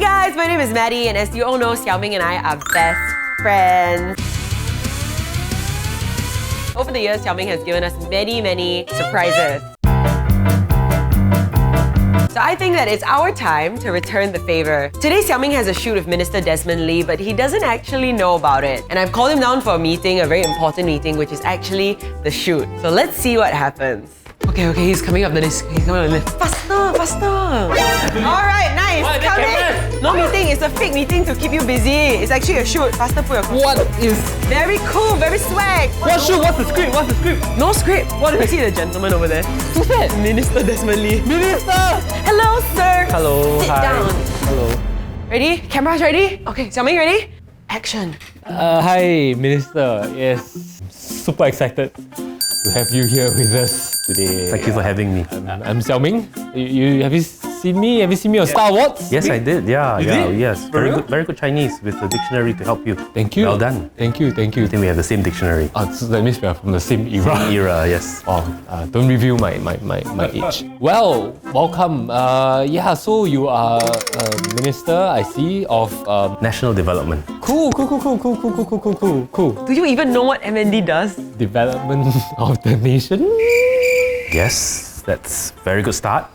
guys, my name is Maddie, and as you all know, Xiao, Ming and I are best friends. Over the years, Xiao Ming has given us many surprises. So I think that it's our time to return the favour. Today, Xiao Ming has a shoot with Minister Desmond Lee, but he doesn't actually know about it. And I've called him down for a meeting, a very important meeting, which is actually the shoot. So let's see what happens. Okay, he's coming up the lift. He's coming up the lift. Faster! Alright, nice. Come in. No meeting, it's a fake meeting to keep you busy. It's actually a shoot. Faster, put your costume. What is... Very cool, very swag. What shoot? What's the script? No script. What? You see the gentleman over there? Who's that? Minister Desmond Lee. Minister! Hello, sir. Hello, Sit hi. down. Hello. Ready? Cameras ready? Okay, Xiao Ming ready? Action. Hi, Minister. Yes, super excited to have you here with us today. Thank you for having me. I'm Xiao Ming. Have you seen me? Have you seen me on Star Wars? Yes, I did. Yeah, You did? yes. For real? Very good Chinese with the dictionary to help you. Thank you. Well done. Thank you. I think we have the same dictionary. So that means we are from the same era. Era, yes. Don't reveal my age. Well, welcome. So you are Minister, I see, of... National development. Cool. Do you even know what MND does? Development of the nation? Yes, that's very good start.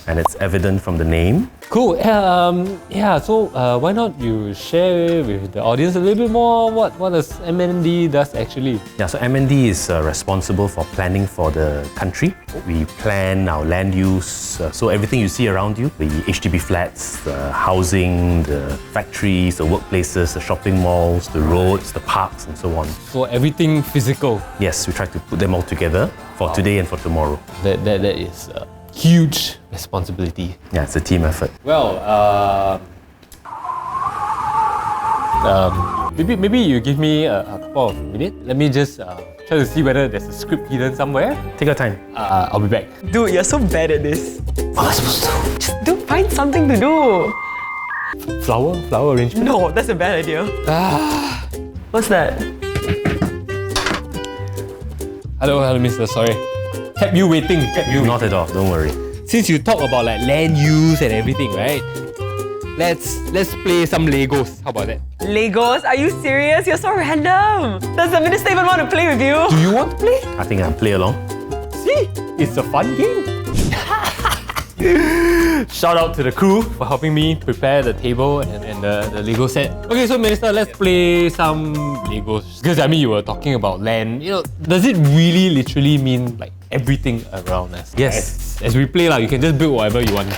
And it's evident from the name. Cool. So why not you share with the audience a little bit more what does MND does actually? Yeah, so MND is responsible for planning for the country. We plan our land use, so everything you see around you, the HDB flats, the housing, the factories, the workplaces, the shopping malls, the roads, the parks, and so on. So everything physical. Yes, we try to put them all together for today and for tomorrow. That is a huge responsibility. Yeah, it's a team effort. Well, maybe you give me a couple of minutes. Let me just try to see whether there's a script hidden somewhere. Take your time. I'll be back. Dude, you're so bad at this. What am I supposed to Just find something to do. do? Flower arrangement? No, that's a bad idea. What's that? Hello, Mister. Sorry. Kept you waiting. Not at all, don't worry. Since you talk about like land use and everything, right? Let's play some Legos. How about that? Legos? Are you serious? You're so random. Does the minister even want to play with you? Do you want to play? I think I'll play along. See, it's a fun game. Shout out to the crew for helping me prepare the table and the Lego set. Okay, so Minister, let's play some Legos. Because I mean, you were talking about land. Does it really literally mean like everything around us? Yes. As we play, you can just build whatever you want.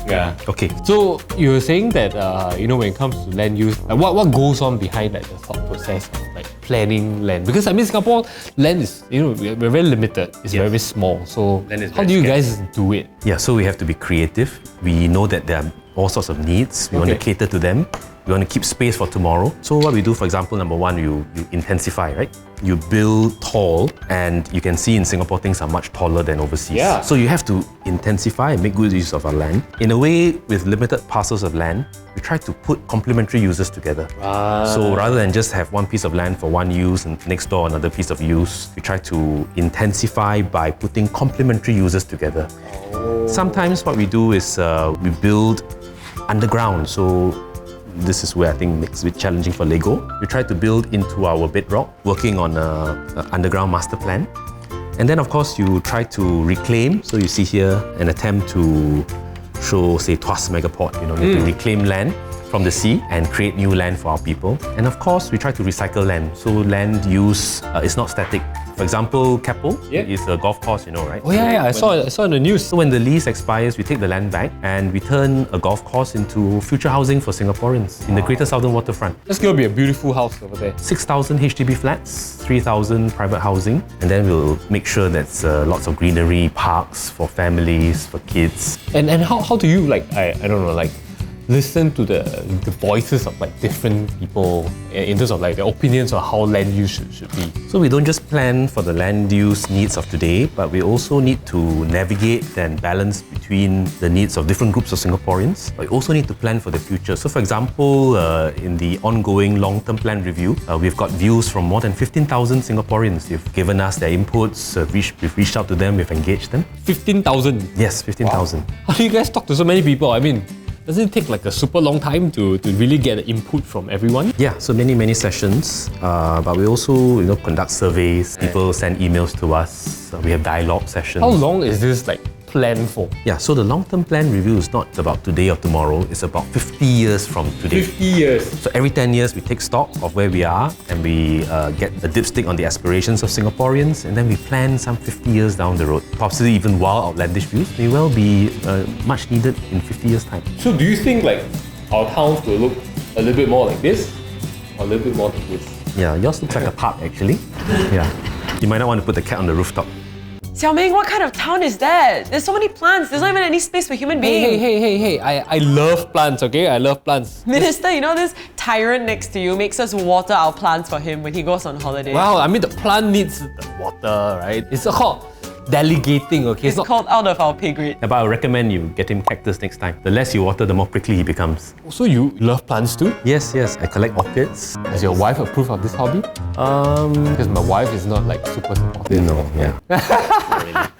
Yeah. Okay. So you were saying that when it comes to land use, what goes on behind the thought process of planning land? Because I mean, Singapore land is we're very limited. It's very small. So how do you guys do it? Yeah, so we have to be creative. We know that there are all sorts of needs. We want to cater to them. We want to keep space for tomorrow. So what we do, for example, number one, you intensify, right? You build tall, and you can see in Singapore things are much taller than overseas. Yeah. So you have to intensify and make good use of our land. In a way, with limited parcels of land, we try to put complementary uses together. So rather than just have one piece of land for one use and next door another piece of use, we try to intensify by putting complementary uses together. Sometimes what we do is we build underground. So this is where I think it's a bit challenging for Lego. We try to build into our bedrock, working on an underground master plan. And then of course you try to reclaim. So you see here an attempt to show, say, Tuas Megaport. You have to reclaim land from the sea and create new land for our people. And of course we try to recycle land. So land use is not static. For example, Keppel is a golf course, right? Oh yeah, I saw in the news. So when the lease expires, we take the land back and we turn a golf course into future housing for Singaporeans in the Greater Southern Waterfront. That's going to be a beautiful house over there. 6,000 HDB flats, 3,000 private housing, and then we'll make sure that's lots of greenery, parks for families, for kids. And how do you I don't know, listen to the voices of different people in terms of their opinions on how land use should be? So we don't just plan for the land use needs of today, but we also need to navigate and balance between the needs of different groups of Singaporeans. We also need to plan for the future. So for example, in the ongoing long-term plan review, we've got views from more than 15,000 Singaporeans. They've given us their inputs, we've reached out to them, we've engaged them. 15,000? Yes, 15,000. Wow. How do you guys talk to so many people? I mean, does it take like a super long time to really get the input from everyone? Yeah, so many sessions, but we also conduct surveys. People send emails to us. We have dialogue sessions. How long is this like planned for? Yeah, so the long-term plan review is not about today or tomorrow. It's about 50 years from today. 50 years. So every 10 years, we take stock of where we are and we get a dipstick on the aspirations of Singaporeans, and then we plan some 50 years down the road. Possibly even wild, outlandish views may well be much needed in 50 years' time. So do you think like our towns will look a little bit more like this? Or a little bit more like this? Yeah, yours looks like a park actually. Yeah. You might not want to put the cat on the rooftop. Xiao Ming, what kind of town is that? There's so many plants. There's not even any space for human beings. Hey. I love plants, okay? I love plants. Minister, you know this tyrant next to you makes us water our plants for him when he goes on holiday. Wow, I mean the plant needs the water, right? It's called delegating, okay? It's called out of our pay grade. Yeah, but I recommend you get him cactus next time. The less you water, the more prickly he becomes. So you love plants too? Yes, I collect orchids. Does your wife approve of this hobby? Because my wife is not like super supportive. No, yeah.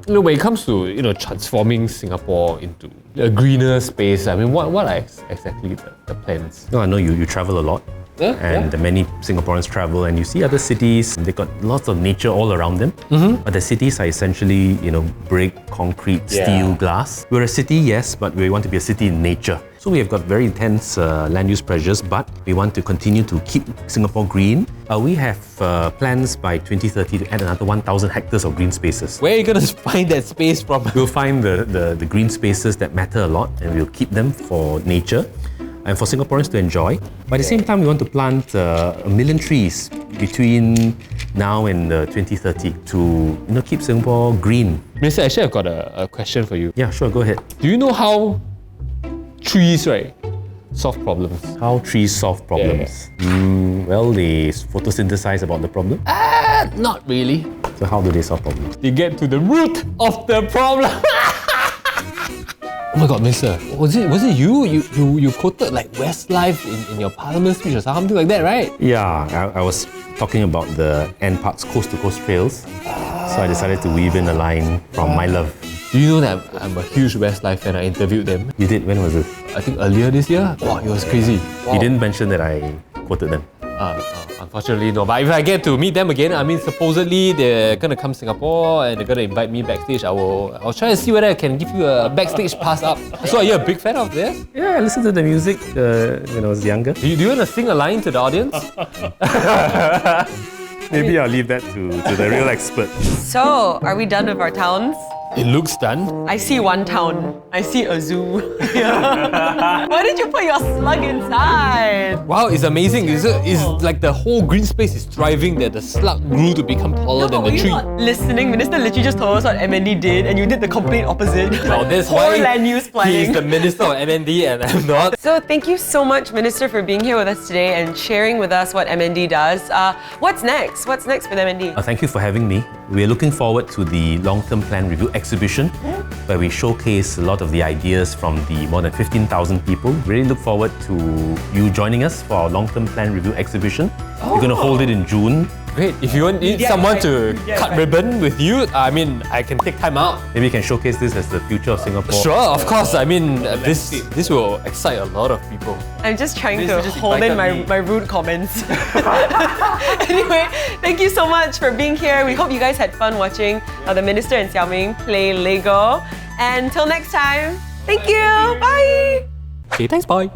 When it comes to transforming Singapore into a greener space, I mean, what are exactly the plans? No, I know you travel a lot. And many Singaporeans travel and you see other cities, they've got lots of nature all around them. But the cities are essentially, brick, concrete, steel, glass. We're a city, yes, but we want to be a city in nature. So we have got very intense land use pressures, but we want to continue to keep Singapore green. We have plans by 2030 to add another 1,000 hectares of green spaces. Where are you going to find that space from? We'll find the green spaces that matter a lot and we'll keep them for nature and for Singaporeans to enjoy. But at the same time, we want to plant 1 million trees between now and 2030 to keep Singapore green. Minister, actually I've got a question for you. Yeah, sure, go ahead. Do you know how trees, right, solve problems? How trees solve problems? Well, they photosynthesize about the problem. Not really. So how do they solve problems? They get to the root of the problem. Oh my god, Minister, was it you? You quoted like Westlife in your parliament speech or something like that, right? Yeah, I was talking about the N Park's coast-to-coast trails. So I decided to weave in a line from My Love. Do you know that I'm a huge Westlife fan? I interviewed them. You did? When was it? I think earlier this year. Wow, it was crazy. Wow. You didn't mention that I quoted them. Unfortunately, no. But if I get to meet them again, I mean, supposedly they're gonna come Singapore and they're gonna invite me backstage. I'll try to see whether I can give you a backstage pass up. So, are you a big fan of this? Yeah, I listened to the music when I was younger. Do you want to sing a line to the audience? Maybe I'll leave that to the real expert. So, are we done with our towns? It looks done. I see one town. I see a zoo. Why did you put your slug inside? Wow, it's amazing. It's like the whole green space is thriving that the slug grew to become taller than the Were you tree. not listening? Minister literally just told us what MND did and you did the complete opposite. Well, that's Poor why land use planning. he's the Minister of MND and I'm not. So thank you so much, Minister, for being here with us today and sharing with us what MND does. What's next? What's next with MND? Thank you for having me. We are looking forward to the long-term plan review exhibition where we showcase a lot of the ideas from the more than 15,000 people. Really look forward to you joining us for our long-term plan review exhibition. We're going to hold it in June. Great. If you need someone to cut ribbon with you, I mean, I can take time out. Maybe you can showcase this as the future of Singapore. Sure, of course. I mean, this will excite a lot of people. I'm just trying to hold in my rude comments. Anyway, thank you so much for being here. We hope you guys had fun watching the Minister and Xiao Ming play Lego. And until next time, thank you. Bye. Okay, thanks, bye.